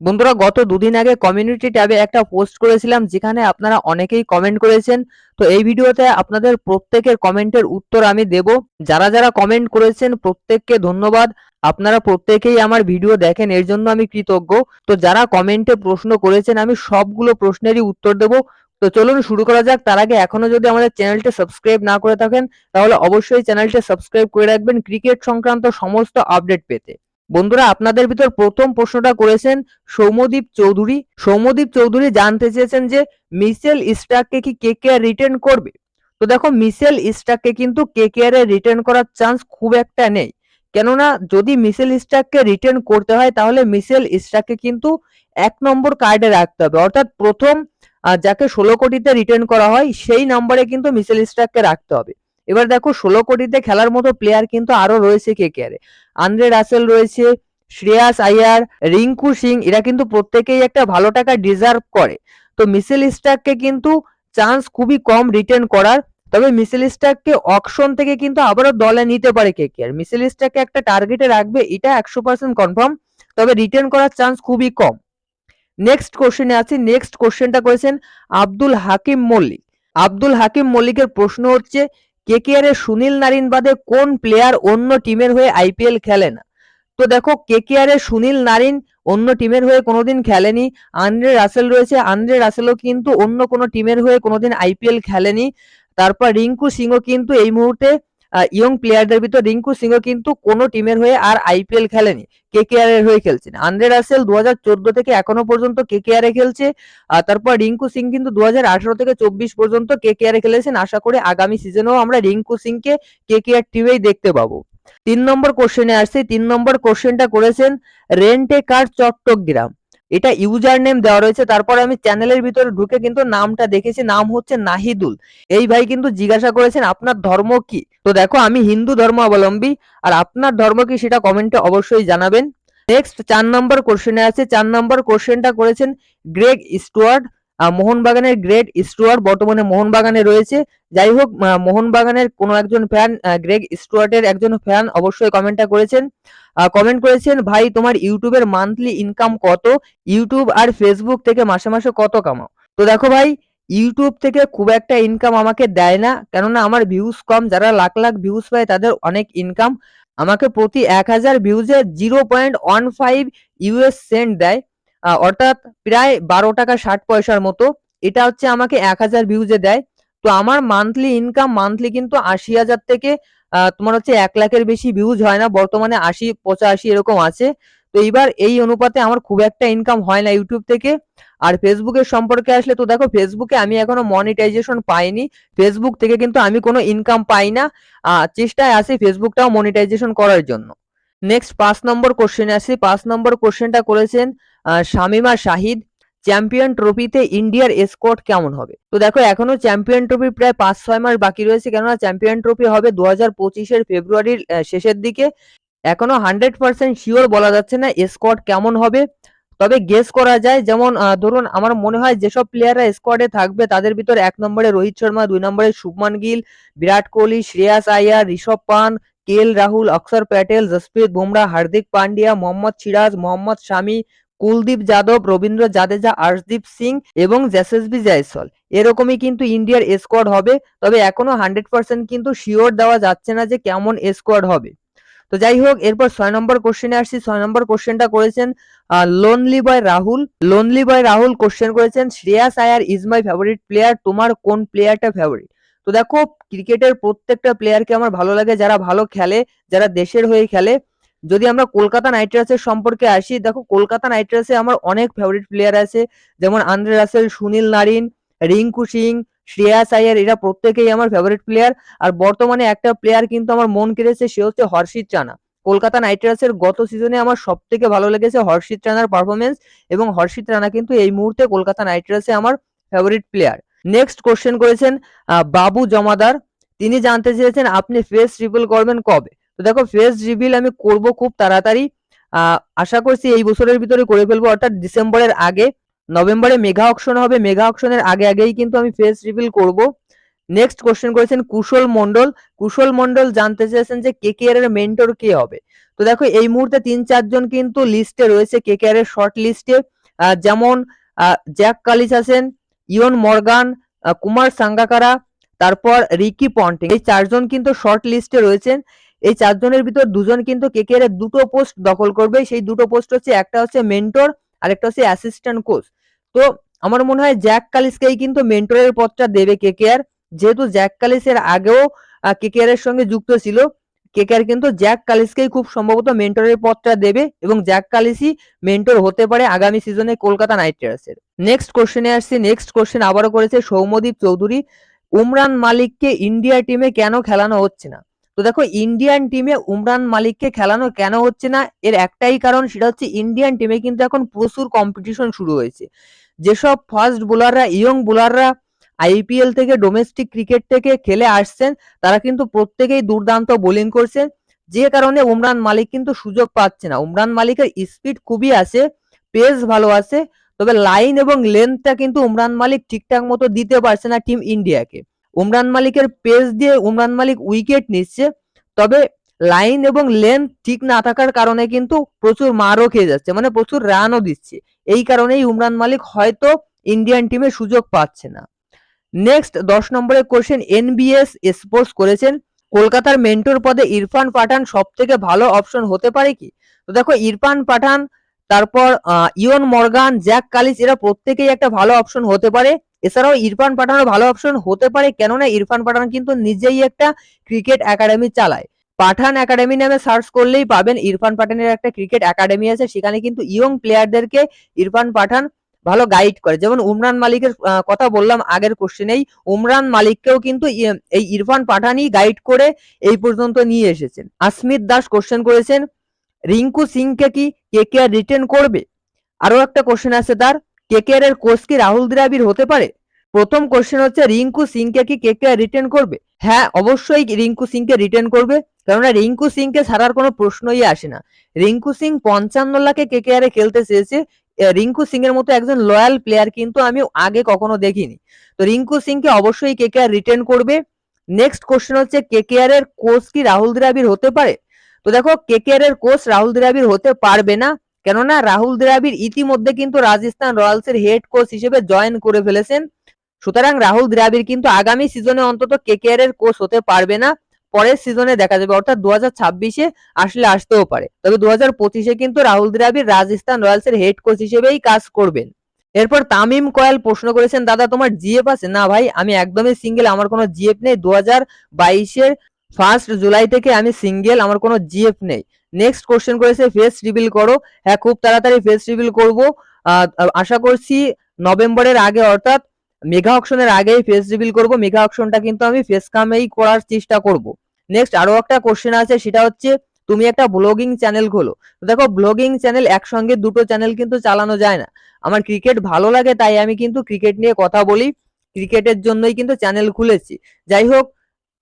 বন্ধুরা, গত দুদিন আগে কমিউনিটি ট্যাবে একটা পোস্ট করেছিলাম যেখানে আপনারা অনেকেই কমেন্ট করেছেন। তো এই ভিডিওতে আপনাদের প্রত্যেকের কমেন্টের উত্তর আমি দেব। যারা যারা কমেন্ট করেছেন প্রত্যেককে ধন্যবাদ। আপনারা প্রত্যেকেই আমার ভিডিও দেখেন, এর জন্য আমি কৃতজ্ঞ। তো যারা কমেন্টে প্রশ্ন করেছেন আমি সবগুলো প্রশ্নেরই উত্তর দেব। তো চলুন শুরু করা যাক। তার আগে এখনো যদি আমাদের চ্যানেলটা সাবস্ক্রাইব না করে থাকেন তাহলে অবশ্যই চ্যানেলটা সাবস্ক্রাইব করে রাখবেন ক্রিকেট সংক্রান্ত সমস্ত আপডেট পেতে। বন্ধুরা, আপনাদের ভিতর প্রথম প্রশ্নটা করেছেন সৌম্যদীপ চৌধুরী। সৌম্যদীপ চৌধুরী জানতে চেয়েছেন যে মিচেল স্টার্ককে কি কেকেআর রিটেন করবে। তো দেখো, মিচেল স্টার্ককে কিন্তু কেকেআর এর রিটেন করার চান্স খুব একটা নেই। কেননা যদি মিচেল স্টার্ককে রিটেন করতে হয় তাহলে মিচেল স্টার্ককে কিন্তু ১ নম্বর কার্ডে রাখতে হবে, অর্থাৎ প্রথম যাকে ১৬ কোটিতে রিটেন করা হয় সেই নম্বরে কিন্তু মিচেল স্টার্ককে রাখতে হবে। এবার দেখো, ১৬ কোটিতে খেলার মতো প্লেয়ার কিন্তু আরো রয়েছে কেকেআর এ। আন্দ্রে রাসেল রয়েছে, শ্রেয়াস আইয়ার, রিঙ্কু সিং, এরা কিন্তু প্রত্যেকেই একটা ভালো টাকা ডিজার্ভ করে। তো মিচেল স্টার্ককে কিন্তু চান্স খুবই কম রিটেন করার। তবে মিচেল স্টার্ককে অকশন থেকে কিন্তু আবারও দলে নিতে পারে কেকেআর। মিচেল স্টার্ককে একটা টার্গেটে রাখবে এটা ১০০% কনফার্ম, তবে রিটেন করার চান্স খুবই কম। নেক্সট কোশ্চেনে আছি। নেক্সট কোশ্চেনটা করেছেন আব্দুল হাকিম মল্লিক। আব্দুল হাকিম মল্লিকের প্রশ্ন হচ্ছে কেকেআর এর সুনীল নারিন বাদে কোন প্লেয়ার অন্য টিমের হয়ে আইপিএল খেলে না। তো দেখো, কেকেআর এর সুনীল নারিন অন্য টিমের হয়ে কোনোদিন খেলেনি। আন্দ্রে রাসেল রয়েছে, আন্দ্রে রাসেলও কিন্তু অন্য কোনো টিমের হয়ে কোনোদিন আইপিএল খেলেনি। তারপর রিঙ্কু সিংও কিন্তু এই মুহূর্তে ইয়ং প্লেয়ারদের ভিতর রিঙ্কু সিংও কিন্তু কোনো টিমের হয়ে আর আইপিএল খেলেনি, কেকেআর এর হয়ে খেলছেন। আন্দ্রে রাসেল ২০১৪ থেকে এখনো পর্যন্ত কেকেআর এ খেলছে। তারপর রিঙ্কু সিং কিন্তু ২০১৮ থেকে ২৪ পর্যন্ত কেকেআর এ খেলেছেন। আশা করি আগামী সিজনেও আমরা রিঙ্কু সিংকে কেকেআর টিমেই দেখতে পাবো। ৩ নম্বর কোশ্চেনে আসছে। ৩ নম্বর কোশ্চেনটা করেছেন রেন্টে কার চট্টগ্রাম। এটা ইউজার নেম দেওয়া রয়েছে, তারপর আমি চ্যানেলের ভিতরে ঢুকে কিন্তু নামটা দেখেছি, নাম হচ্ছে নাহিদুল। এই ভাই কিন্তু জিজ্ঞাসা করেছেন আপনার ধর্ম কি। তো দেখো, আমি হিন্দু ধর্মাবলম্বী, আর আপনার ধর্ম কি সেটা কমেন্টে অবশ্যই জানাবেন। নেক্সট ৪ নম্বর কোশ্চেনে আছে। ৪ নম্বর কোশ্চেনটা করেছেন গ্রেগ স্টুয়ার্ট। মোহনবাগানের গ্রেগ স্টুয়ার্ট বর্তমানে মোহনবাগানে রয়েছে। যাই হোক, মোহনবাগানের কোনো একজন ফ্যান, গ্রেগ স্টুয়ার্টের একজন ফ্যান অবশ্যই কমেন্টটা করেছেন। কমেন্ট করেছেন ভাই তোমার ইউটিউবের মান্থলি ইনকাম কত, ইউটিউব আর ফেসবুক থেকে মাসে মাসে কত কামাও। তো দেখো ভাই, ইউটিউব থেকে খুব একটা ইনকাম আমাকে দেয় না, কেননা আমার ভিউজ কম। যারা লাখ লাখ ভিউজ পায় তাদের অনেক ইনকাম। আমাকে প্রতি ১,০০০ ভিউজে 0.15 ইউএস সেন্ট দেয়, অর্থাৎ প্রায় ১২ টাকা ৬০ পয়সার মতো। এটা হচ্ছে আমাকে ১,০০০ ভিউজে দেয়। তো আমার মান্থলি ইনকাম মান্থলি কিন্তু ৮০,০০০ থেকে তোমার হচ্ছে ১ লাখের বেশি ভিউজ হয় না, বর্তমানে ৮০-৮৫ এরকম আছে। তো এইবার এই অনুপাতে আমার খুব একটা ইনকাম হয় না ইউটিউব থেকে। আর ফেসবুকের সম্পর্কে আসলে, তো দেখো ফেসবুকে আমি এখনো মনিটাইজেশন পাইনি। ফেসবুক থেকে কিন্তু আমি কোনো ইনকাম পাই না। চেষ্টায় আছি ফেসবুকটাও মনিটাইজেশন করার জন্য। নেক্সট ৫ নম্বর কোশ্চেনে আসি। ৫ নম্বর কোশ্চেনটা করেছেন শামিমা শাহিদ। চ্যাম্পিয়ন ট্রফিতে ইন্ডিয়ার স্কোয়াড কেমন হবে। তো দেখো, এখনো চ্যাম্পিয়ন ট্রফি প্রায় ৫-৬ মাস বাকি রয়েছে, কেননা চ্যাম্পিয়ন ট্রফি হবে ২০২৫ ফেব্রুয়ারির শেষের দিকে। এখনো 100% শিওর বলা যাচ্ছে না স্কোয়াড কেমন হবে, তবে গেস করা যায়। যেমন ধরুন, আমার মনে হয় যেসব প্লেয়াররা স্কোয়াডে থাকবে তাদের ভিতর ১ নম্বরে রোহিত শর্মা, ২ নম্বরে শুভমান গিল, বিরাট কোহলি, শ্রেয়াস আইয়ার, ঋষভ পান্থ, কেএল রাহুল, অক্ষর প্যাটেল, জসপ্রীত বুমরাহ, হার্দিক পান্ডিয়া, মোহাম্মদ সিরাজ, মোহাম্মদ শামি, কুলদীপ যাদব, রবীন্দ্র জাদেজা, আর্শদীপ সিং এবং যশস্বী জয়সওয়াল। এরকমই কিন্তু ইন্ডিয়ার স্কোয়াড হবে, তবে এখনো 100% কিন্তু শিওর দেওয়া যাচ্ছে না যে কেমন স্কোয়াড হবে। তো যাই হোক, এরপর ৬ নম্বর কোশ্চেনে আসছি। ৬ নম্বর কোশ্চেনটা করেছেন লোনলি বয় রাহুল। লোনলি বয় রাহুল কোশ্চেন করেছেন শ্রেয়াস আয়ার ইজ মাই ফেভারিট প্লেয়ার, তোমার কোন প্লেয়ারটা ফেভারিট। তো দেখো, ক্রিকেটের প্রত্যেকটা প্লেয়ারকে আমার ভালো লাগে যারা ভালো খেলে, যারা দেশের হয়ে খেলে। যদি আমরা কলকাতা নাইট রাইডার্সের সম্পর্কে আসি, দেখো কলকাতা নাইট রাইডার্সে আমার অনেক ফেভারিট প্লেয়ার আছে, যেমন আন্দ্রে রাসেল, সুনীল নারিন, রিঙ্কু সিং, শ্রেয়াস আইয়ার, এরা প্রত্যেকেই আমার ফেভারিট প্লেয়ার। আর বর্তমানে একটা প্লেয়ার কিন্তু আমার মন কেড়েছে, সে হচ্ছে হর্ষিত রানা। কলকাতা নাইট রাইডার্সের গত সিজনে আমার সবথেকে ভালো লেগেছে হর্ষিত রানার পারফরমেন্স, এবং হর্ষিত রানা কিন্তু এই মুহূর্তে কলকাতা নাইট রাইডার্সে আমার ফেভারিট প্লেয়ার। নেক্সট কোশ্চেন করেছেন বাবু জমাদার। তিনি জানতে চেয়েছেন আপনি ফেস রিভিল করবেন কবে। তো দেখো, ফেস রিভিল আমি করব খুব তাড়াতাড়ি। আশা করছি এই বছরের ভিতরে করে ফেলবো, অর্থাৎ ডিসেম্বরের আগে। নভেম্বরে মেগা অকশন হবে, মেগা অকশনের আগে আগেই কিন্তু আমি ফেস রিভিল করব। নেক্সট কোশ্চেন করেছেন কুশল মন্ডল। কুশল মন্ডল জানতে চেয়েছেন যে কেকেআর এর মেন্টর কে হবে। তো দেখো এই মুহূর্তে ৩-৪ জন কিন্তু লিস্টে রয়েছে কেকেআর এর শর্ট লিস্টে, যেমন জ্যাক কালিস আছেন, ইয়ন মর্গান, কুমার সাঙ্গাকারা, তারপর রিকি পন্টিং, এই 4 জন কিন্তু শর্ট লিস্টে রয়েছেন। এই 4 জনের ভিতর 2 জন কিন্তু কেকেআর এর দুটো পোস্ট দখল করবে। সেই দুটো পোস্ট হচ্ছে, একটা হচ্ছে মেন্টর আর একটা হচ্ছে অ্যাসিস্ট্যান্ট কোচ। তো আমার মনে হয় জ্যাক কালিসকেই কিন্তু মেন্টরের পদটা দেবে কেকেআর, যেহেতু জ্যাক কালিস এর আগেও কেকেআর এর সঙ্গে যুক্ত ছিল। কেকেআর কিন্তু জ্যাক কালিসকেই খুব সম্ভবত মেন্টরের পদটা দেবে এবং জ্যাক কালিসই মেন্টর হতে পারে আগামী সিজনে কলকাতা নাইট রাইডার্সের। নেক্সট কোশ্চেনে আসছি। নেক্সট কোশ্চেন আবারও করেছে সৌম্যদীপ চৌধুরী। উমরান মালিককে ইন্ডিয়া টিমে কেন খেলানো হচ্ছে না? তো দেখো ইন্ডিয়ান টিমে উমরান মালিককে খেলানো কেন হচ্ছে না, এর একটাই কারণ, সেটা হচ্ছে ইন্ডিয়ান টিমে কিন্তু এখন প্রচুর কম্পিটিশন শুরু হয়েছে। যেসব ফাস্ট বোলাররা, ইয়ং বোলাররা আইপিএল থেকে, ডোমেস্টিক ক্রিকেট থেকে খেলে আসছেন, তারা কিন্তু প্রত্যেকেই দুর্দান্ত বোলিং করছেন, যে কারণে উমরান মালিক কিন্তু সুযোগ পাচ্ছে না। উমরান মালিকের স্পিড খুবই আছে, পেস ভালো আছে, তবে লাইন এবং লেন্থটা কিন্তু উমরান মালিক ঠিকঠাক মতো দিতে পারছে না টিম ইন্ডিয়াকে। উমরান মালিকের পেস দিয়ে উমরান মালিক উইকেট নিচ্ছে, তবে লাইন এবং লেন্থ ঠিক না থাকার কারণে কিন্তু প্রচুর মারও খেয়ে যাচ্ছে, মানে প্রচুর রানও দিচ্ছে। এই কারণেই উমরান মালিক হয়তো ইন্ডিয়ান টিমে সুযোগ পাচ্ছে না। নেক্সট 10 নম্বরের কোশ্চেন এনবিএস স্পোর্টস করেছেন, কলকাতার মেন্টর পদে ইরফান পাঠান সব থেকে ভালো অপশন হতে পারে কি? তো দেখো ইরফান পাঠান, তারপর ইয়ন মর্গান, জ্যাক কালিস, এরা প্রত্যেকেই একটা ভালো অপশন হতে পারে। এছাড়াও ইরফান পাঠানও ভালো অপশন হতে পারে, কেননা ইরফান পাঠান কিন্তু নিজেই একটা ক্রিকেট একাডেমি চালায়। পাঠান একাডেমি নামে সার্চ করলেই পাবেন, ইরফান পাঠানের একটা ক্রিকেট একাডেমি আছে, সেখানে কিন্তু ইয়ং প্লেয়ারদেরকে ইরফান পাঠান ভালো গাইড করে। যেমন উমরান মালিকের কথা বললাম আগের কোশ্চেনেই, উমরান মালিককেও কিন্তু এই ইরফান পাঠানই গাইড করে এই পর্যন্ত নিয়ে এসেছেন। আসমিত দাস কোশ্চেন করেছেন রিঙ্কু সিংকে কি কেকেআর রিটেন করবে? আরো একটা কোশ্চেন আছে তার, কেকেআর এর কোচ কি রাহুল দ্রাবিড় হতে পারে? প্রথম কোশ্চেন হচ্ছে রিঙ্কু সিংকে কি কেকেআর রিটেন করবে? হ্যাঁ, অবশ্যই রিঙ্কু সিংকে রিটেন করবে, কেননা রিঙ্কু সিংকে ছাড়ার কোনো প্রশ্নই আসে না। রিঙ্কু সিং 55 লাখে কেকেআর এ খেলতে চেয়েছে। রিঙ্কু সিং এর মতো একজন লয়াল প্লেয়ার কিন্তু আমি আগে কখনো দেখিনি। তো রিঙ্কু সিংকে অবশ্যই কেকেআর রিটেন করবে। নেক্সট কোশ্চেন হচ্ছে কেকেআর এর কোচ কি রাহুল দ্রাবিড় হতে পারে? তো দেখো কেকেআর এর কোচ রাহুল দ্রাবিড় হতে পারবে না, কেননা রাহুল দ্রাবিড় ইতিমধ্যে কিন্তু রাজস্থান রয়্যালসের হেড কোচ হিসেবে জয়েন করে ফেলেছেন। সুতরাং রাহুল দ্রাবিড় কিন্তু আগামী সিজনে অন্তত কেকেআর এর কোচ হতে পারবে না। পরের সিজনে দেখা যাবে, অর্থাৎ 2026-এ আসলে আসতেও পারে, তবে 2025-এ কিন্তু রাহুল দ্রাবিড় রাজস্থান রয়্যালসের হেড কোচ হিসেবেই কাজ করবেন। এরপর তামিম কয়াল প্রশ্ন করেছেন, দাদা তোমার জিএফ আছে? না ভাই, আমি একদমই সিঙ্গেল, আমার কোনো জিএফ নেই। 2022-এর 1 জুলাই থেকে আমি সিঙ্গেল, আমার কোনো জিএফ নেই। নেক্সট কোশ্চেন করেছে ফেস রিভিল করো। হ্যাঁ, খুব তাড়াতাড়ি ফেস রিভিল করব, আশা করছি নভেম্বরের আগে, অর্থাৎ মেগা অকশনের আগেই ফেস রিভিল করব। মেগা অকশনটা কিন্তু আমি ফেস কামেই করার চেষ্টা করব। নেক্সট আরো একটা কোশ্চেন আছে, সেটা হচ্ছে তুমি একটা ব্লগিং চ্যানেল খোলো। দেখো ব্লগিং চ্যানেল একসঙ্গে দুটো চ্যানেল কিন্তু চালানো যায় না। আমার ক্রিকেট ভালো লাগে, তাই আমি কিন্তু ক্রিকেট নিয়ে কথা বলি, ক্রিকেটের জন্যই কিন্তু চ্যানেল খুলেছি। যাই হোক,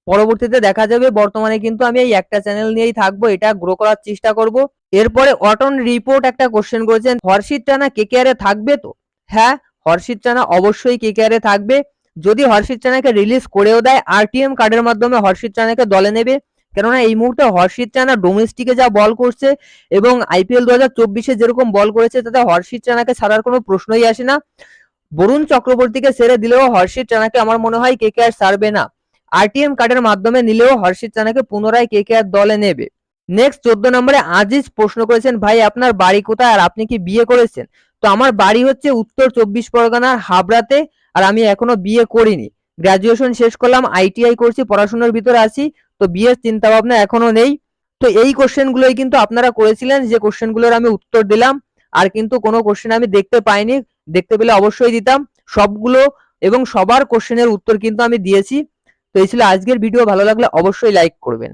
পরবর্তীতে দেখা যাবে। বর্তমানে কিন্তু আমি এই একটা চ্যানেল নিয়েই থাকবো, এটা গ্রো করার চেষ্টা করব। এরপরে অটন রিপোর্ট একটা কোশ্চেন করেছেন, হর্ষিত রানা কেকেআর এ থাকবে তো? হ্যাঁ, হর্ষিত রানা অবশ্যই কেকেআর এ থাকবে। যদি হর্ষিত রানাকে রিলিজ করেও দেয়, আরটিএম কার্ডের মাধ্যমে হর্ষিত রানাকে দলে নেবে, কেননা এই মুহূর্তে হর্ষিত রানা ডোমেস্টিকে যা বল করছে এবং আইপিএল 2024-এ যেরকম বল করেছে, তাতে হর্ষিত রানাকে ছাড়ার কোনো প্রশ্নই আসে না। বরুণ চক্রবর্তীকে ছেড়ে দিলেও হর্ষিত রানাকে আমার মনে হয় কেকেআর ছাড়বে না। আরটিএম কার্ডের মাধ্যমে নিলেও হর্ষিত রানাকে পুনরায় কেকেআর দলে নেবে। নেক্সট 14 নম্বরে আজিজ প্রশ্ন করেছেন, ভাই আপনার বাড়ি কোথায় আর আপনি কি বিয়ে করেছেন? তো আমার বাড়ি হচ্ছে উত্তর 24 পরগনার হাবড়াতে, আর আমি এখনো বিয়ে করিনি। গ্রাজুয়েশন শেষ করলাম, আইটিআই করছি, পড়াশোনার ভিতরে আছি, তো বিয়ের চিন্তা ভাবনা এখনো নেই। তো এই কোশ্চেন গুলোই কিন্তু আপনারা করেছিলেন, যে কোশ্চেন গুলোর আমি উত্তর দিলাম। আর কিন্তু কোনো কোশ্চেন আমি দেখতে পাইনি, দেখতে পেলে অবশ্যই দিতাম। সবগুলো এবং সবার কোশ্চেনের উত্তর কিন্তু আমি দিয়েছি। তো এই ছিল আজকের ভিডিও, ভালো লাগলে অবশ্যই লাইক করবেন।